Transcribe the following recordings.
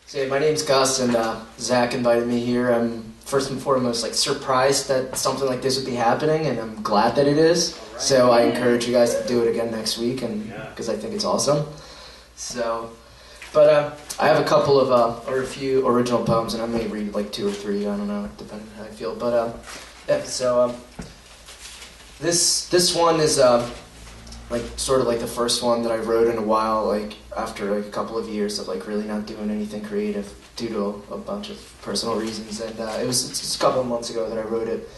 So yeah, my name's Gus, and Zach invited me here. I'm first and foremost surprised that something like this would be happening, and I'm glad that it is. Right. So I encourage you guys to do it again next week, and because I think it's awesome. So, but I have a couple of or a few original poems, and I may read like 2 or 3. I don't know, depending on how I feel. But yeah. So this one is sort of like the first one that I wrote in a while, after a couple of years of really not doing anything creative due to a bunch of personal reasons. And it's a couple of months ago that I wrote it,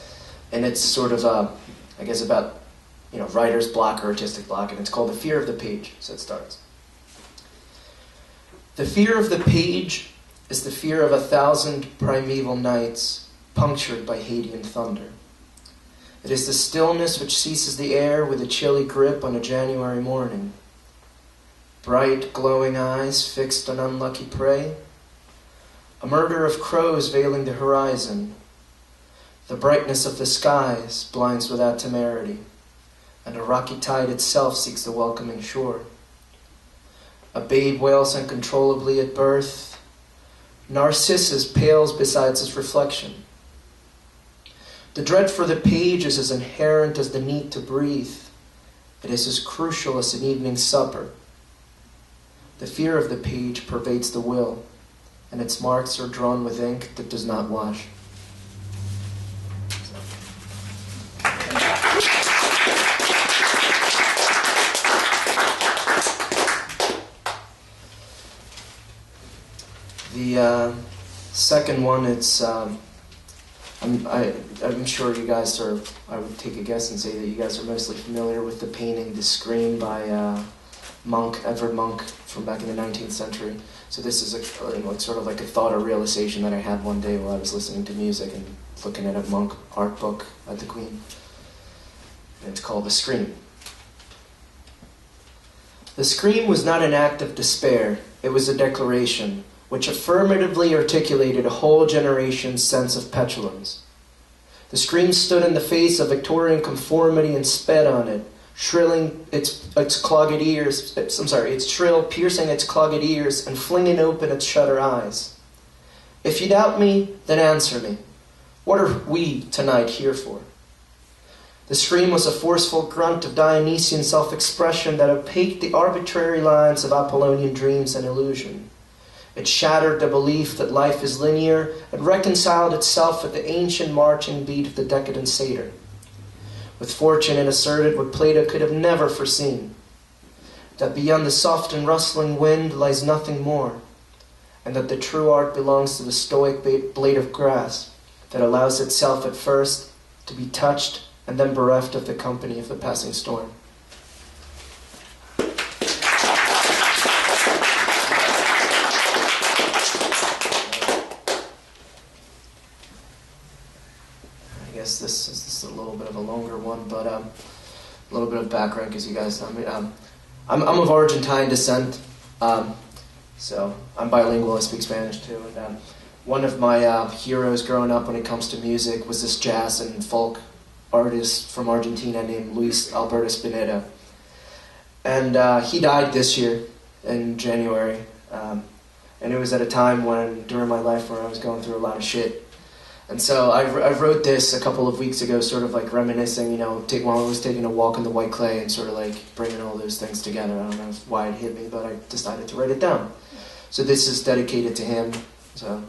and it's sort of I guess about writer's block or artistic block, and it's called The Fear of the Page. So it starts. The fear of the page is the fear of 1,000 primeval nights punctured by Hadean thunder. It is the stillness which seizes the air with a chilly grip on a January morning. Bright, glowing eyes fixed on unlucky prey. A murder of crows veiling the horizon. The brightness of the skies blinds without temerity, and a rocky tide itself seeks the welcoming shore. A babe wails uncontrollably at birth. Narcissus pales beside its reflection. The dread for the page is as inherent as the need to breathe. It is as crucial as an evening supper. The fear of the page pervades the will, and its marks are drawn with ink that does not wash. The second one, it's I'm sure you guys are, I would take a guess and say that you guys are mostly familiar with the painting The Scream by Edvard Munch from back in the 19th century. So this is sort of like a thought or realization that I had one day while I was listening to music and looking at a Munch art book at the Queen. And it's called The Scream. The scream was not an act of despair, it was a declaration, which affirmatively articulated a whole generation's sense of petulance. The scream stood in the face of Victorian conformity and sped on it, shrilling its clogged ears, its shrill, piercing its clogged ears and flinging open its shutter eyes. If you doubt me, then answer me. What are we tonight here for? The scream was a forceful grunt of Dionysian self-expression that opaqued the arbitrary lines of Apollonian dreams and illusion. It shattered the belief that life is linear and reconciled itself with the ancient marching beat of the decadent satyr. With fortune it asserted what Plato could have never foreseen, that beyond the soft and rustling wind lies nothing more, and that the true art belongs to the stoic blade of grass that allows itself at first to be touched and then bereft of the company of the passing storm. This is a little bit of a longer one, but a little bit of background because you guys know me. I'm of Argentine descent, so I'm bilingual. I speak Spanish too. And one of my heroes growing up when it comes to music was this jazz and folk artist from Argentina named Alberto Spinetta, and he died this year in January, and it was at a time during my life where I was going through a lot of shit. And so I wrote this a couple of weeks ago, sort of reminiscing, while I was taking a walk in the white clay and sort of bringing all those things together. I don't know why it hit me, but I decided to write it down. So this is dedicated to him. So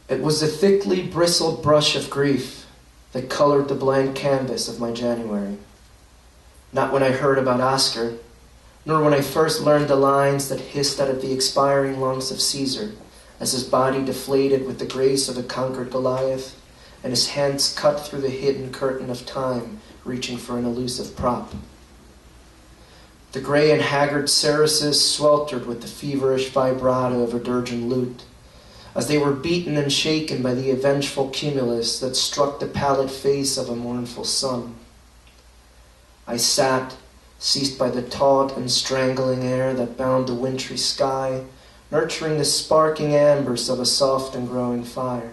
it was a thickly bristled brush of grief that colored the blank canvas of my January. Not when I heard about Oscar, nor when I first learned the lines that hissed out of the expiring lungs of Caesar, as his body deflated with the grace of a conquered Goliath, and his hands cut through the hidden curtain of time, reaching for an elusive prop. The gray and haggard Saracens sweltered with the feverish vibrato of a dirgent lute, as they were beaten and shaken by the avengeful cumulus that struck the pallid face of a mournful sun. I sat, seized by the taut and strangling air that bound the wintry sky, nurturing the sparking embers of a soft and growing fire.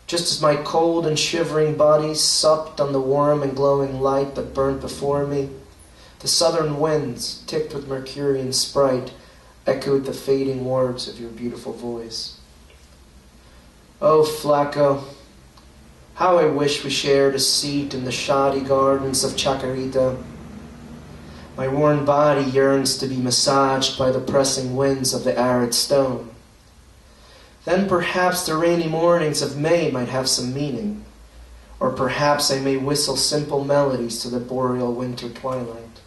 Just as my cold and shivering body supped on the warm and glowing light that burned before me, the southern winds, ticked with Mercurian sprite, echoed the fading words of your beautiful voice. Oh, Flaco, how I wish we shared a seat in the shoddy gardens of Chacarita. My worn body yearns to be massaged by the pressing winds of the arid stone. Then perhaps the rainy mornings of May might have some meaning, or perhaps I may whistle simple melodies to the boreal winter twilight.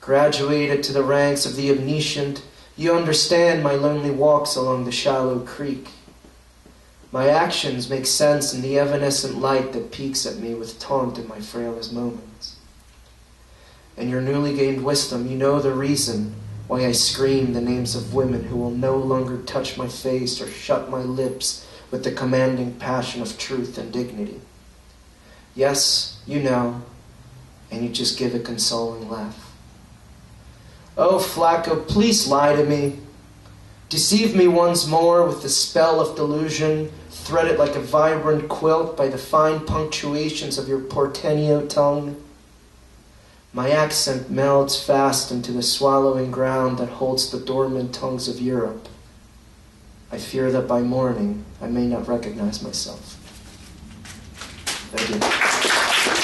Graduated to the ranks of the omniscient, you understand my lonely walks along the shallow creek. My actions make sense in the evanescent light that peeks at me with taunt in my frailest moments. In your newly gained wisdom, you know the reason why I scream the names of women who will no longer touch my face or shut my lips with the commanding passion of truth and dignity. Yes, you know, and you just give a consoling laugh. Oh, Flaco, please lie to me. Deceive me once more with the spell of delusion, threaded like a vibrant quilt by the fine punctuations of your porteño tongue. My accent melds fast into the swallowing ground that holds the dormant tongues of Europe. I fear that by morning I may not recognize myself. Thank you.